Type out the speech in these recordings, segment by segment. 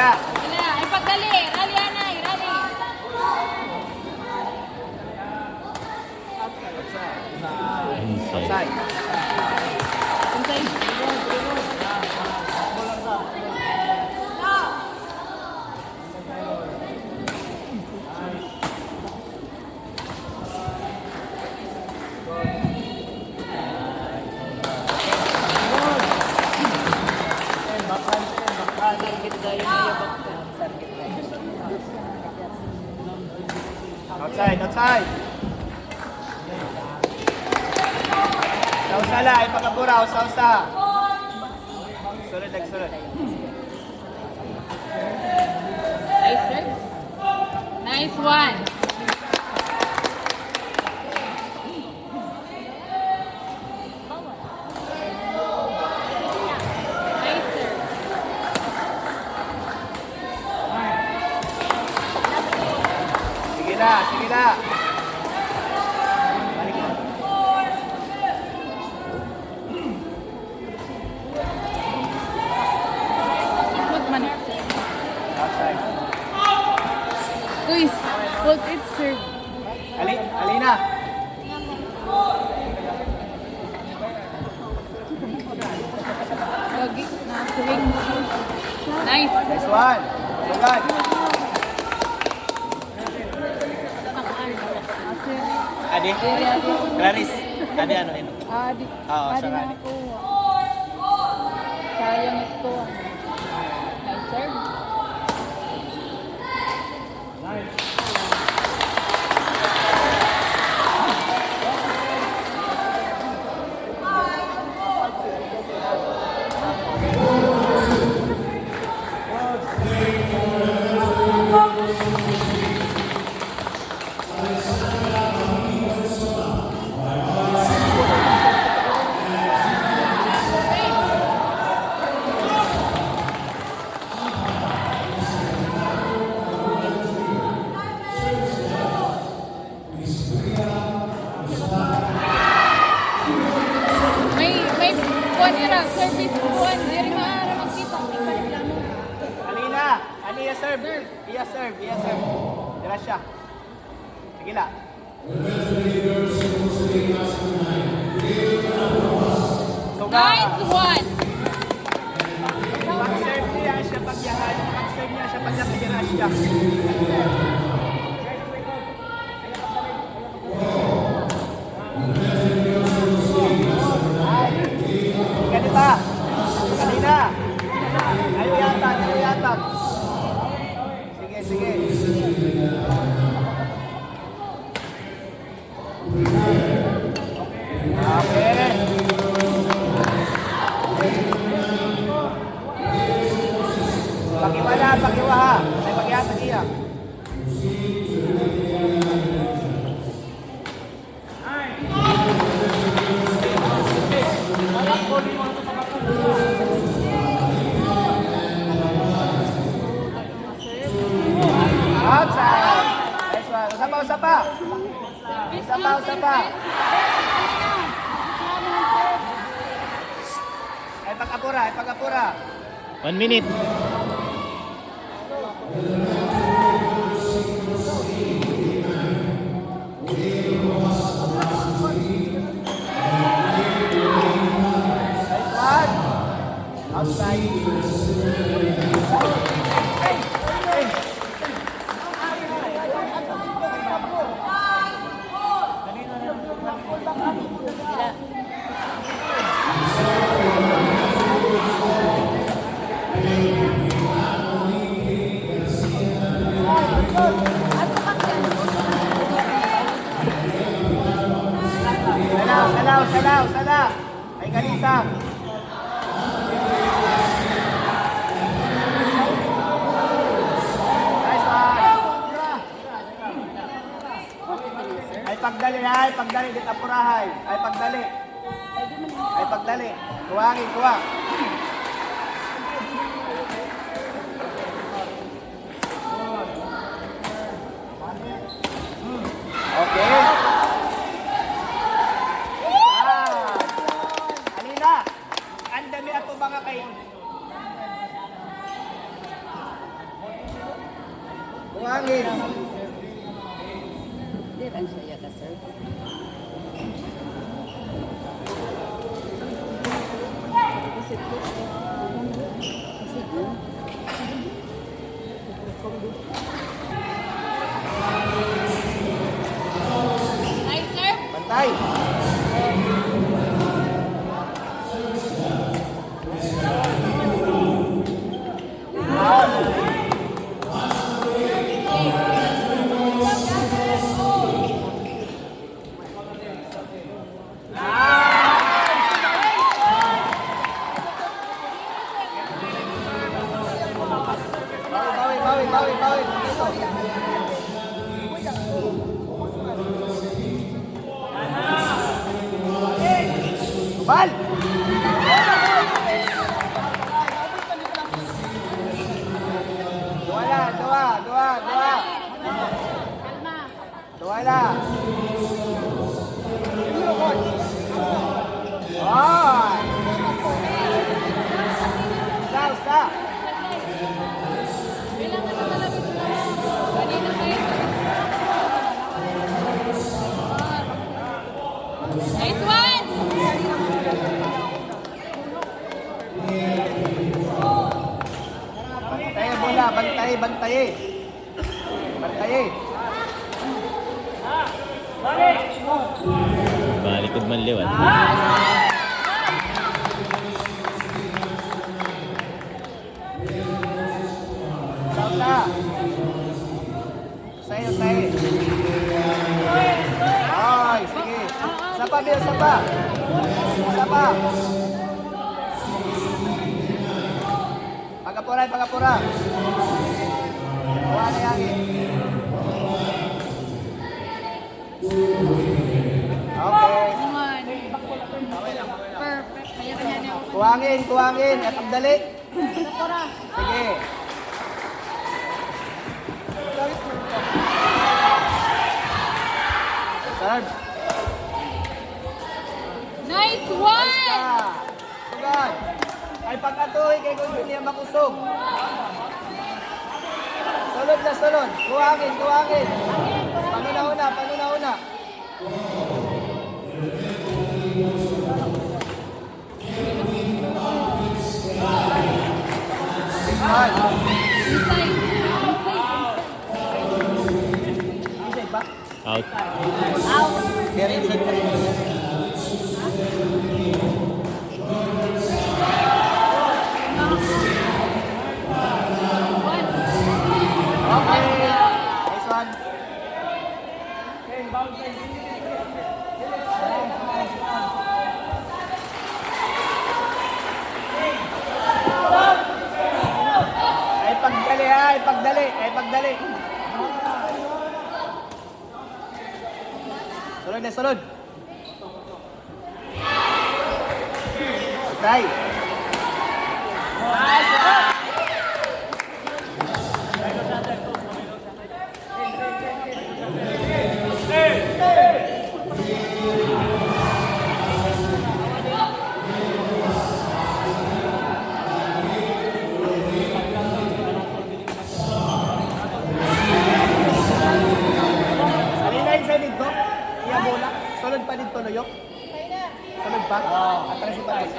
kabila. Ay, pagdali. Rally, Anay. Rally. Outside. Outside. Sausa la, ipagkapura, sausa. Sunod. Nice, sir. Nice one. Nice, sir. Sige na. Outside. Guys, hold it, sir. Alina. Lagi na swing. Nice. Nice one. Tugad. Adi. Clarice. Adi ano ino? Adi. Oo, Adi siya na Adi. ako. Sayang ito. Nice, sir. May kuwan nila, service kuwan. Diri maaara magkita. Alina. Iya serve. Dira siya. Sige la. Nice one. Pag-serve niya siya pagyahan. Pag-serve niya siya pagyahan siya. Ganito. Alina. Ayaw yata. Sige. Okay. Pakiwaha. Ay pakihatag iya. Outside. Nice one. Usapa. Ay pag-apura. 1 minute. Nice one. Outside. Salaw. Ay Kalisa. Nice one. Ay pagdali, dit apurahay. Ay pagdali. Kuha. Okay. Alina, ang dami ato mga kay Buhangin. Hindi rin siya yata, sir. Nice, sir. Bantay. Bawi. Bal! Dua. Kalma. Dua lang. Ay! Sa. Kailangan na talaga sila. Kanina kayo. Nice one! Bantay bola, bantay. Balikod man liwat. Sa. Usay. Ay, sige. Sapa, Bill, sapa. Pagapura. Kuha na yan. Okay. Perfect. Kaya niya. Kuhangin. At pagdali. Sige. Serve. Nice one! Sugod. Ay pagkatuloy kay kung hindi niya makusog. Sulod. Kuhangin. Panuna. Bisman. Inside ba? Out. Very inside pa rin. Okay. Nice one. Ay pagdali. Sunod. Try. Sulod pa dito, Loyok? Sulod pa? Atras pa rin.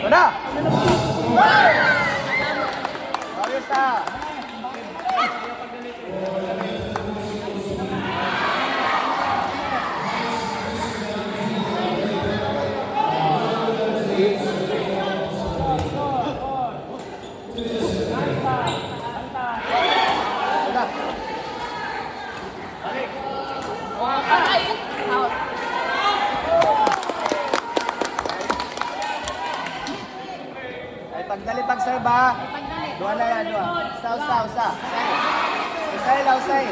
Ito na! Ayos na! ba? Dua na yan, dua. Usa. Usay lang, usay.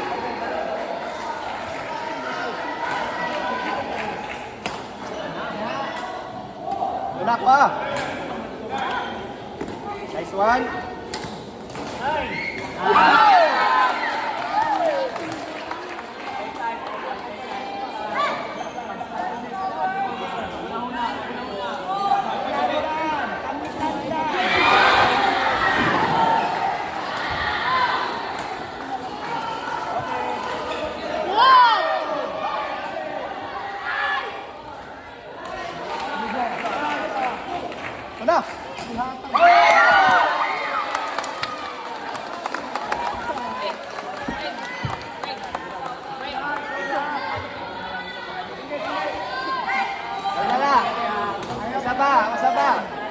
Tunak ba? Nice one. Ano? Wala na. Isa ba?